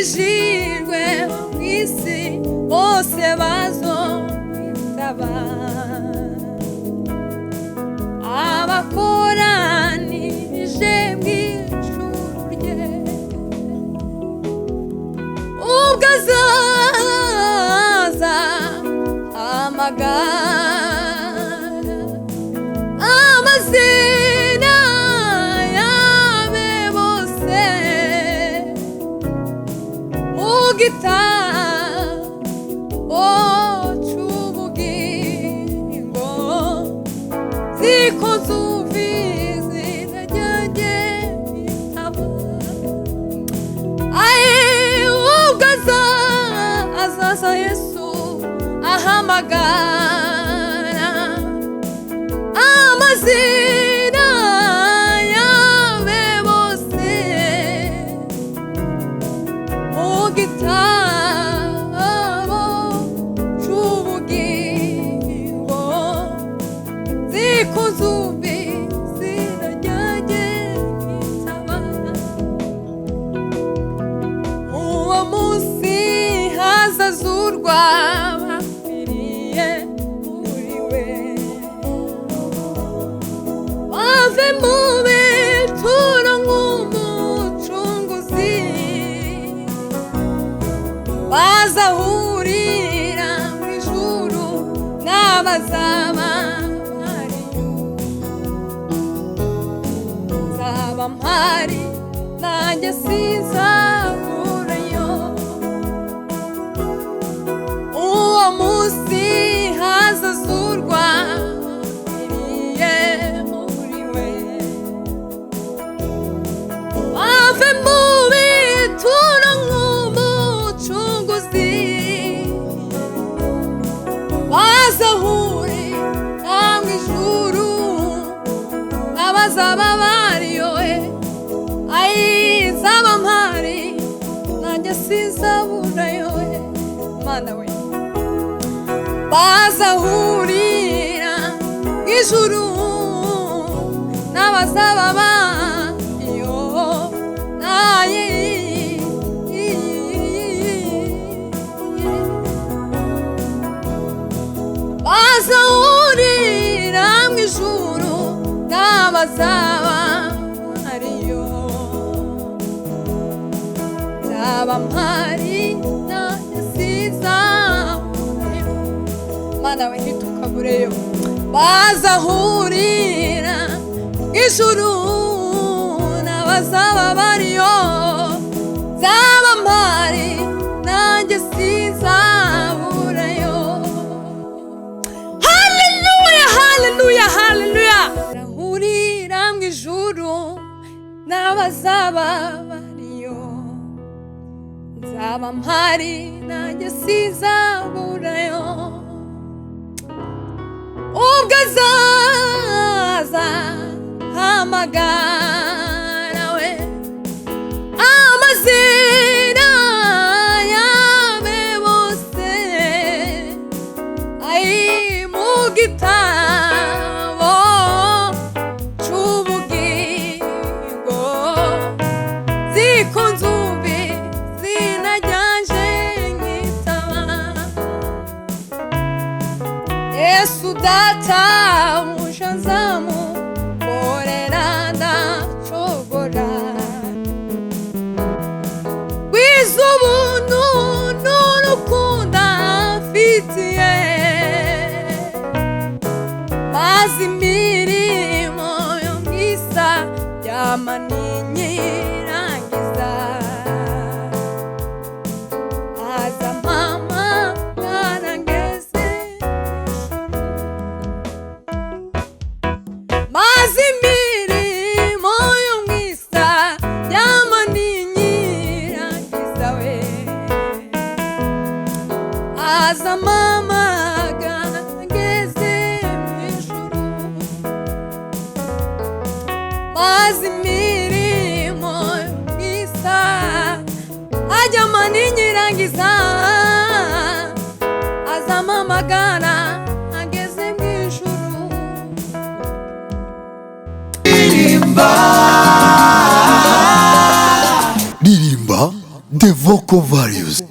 abakijijwe mu isi bose bazomwitaba, abakoranije mu ijuru rye, ubwo azaza amagara amazina yabe bose mu gitabo c'ubugingo, ziko nzumvise izina ryanjye mwitaba. Ubwo azaza Yesu ahamagara amazina yabe bose mu gitabo c'ubugingo, ziko nzumvise izina ryanjye mwitaba. Uwo munsi hazazurwa abapfiriye muri we, bave mu bituro nk'umucunguzi, bazahurira mu ijuru n'abazaba bariyo. Nzaba mpari nanjye sinzaburayo, uwo munsi hazazurwa abapfiriye muri we, bave mu bituro nk'umucunguzi, bazahurira mu ijuru n'abazaba bariyo. Nzaba mpari nanjye sinzaburayo, Mana we. Bazahurira mu ijuru n'abazaba bariyo, bazahurira mu ijuru n'abazaba bariyo. Nzaba mpari nanjye sinzaburayo, Mana we ntitukabureyo. Bazahurira mu ijuru n'abazaba bariyo, nzaba mpari nanjye sinzaburayo. Haleluya, haleluya, haleluya. Bazahurira mu ijuru n'abazaba bariyo, nzaba mpari nanjye sinzaburayo. Ubwo azaza hamagara we amazina yabe bose, mu gitabo c'ubugingo, ziko nzumvise izina ryanje mwitaba. Yesu data uje nzamukorera ndacogora, gwiza ubuntu n'urukundo amfitiye, maze imirimo yo mw'isa yama ninyirangiza. Aza mpamagara ngeze, maze imirimo yo mw'isa yama ninyirangiza we. Aza mpamagara ngeze mw'ijuru, maze imirimo yo mw'isa ajyama ninyirangiza. Aza mpamagara ageze mw'ijuru. Ririmba, Devo. Vocal Values.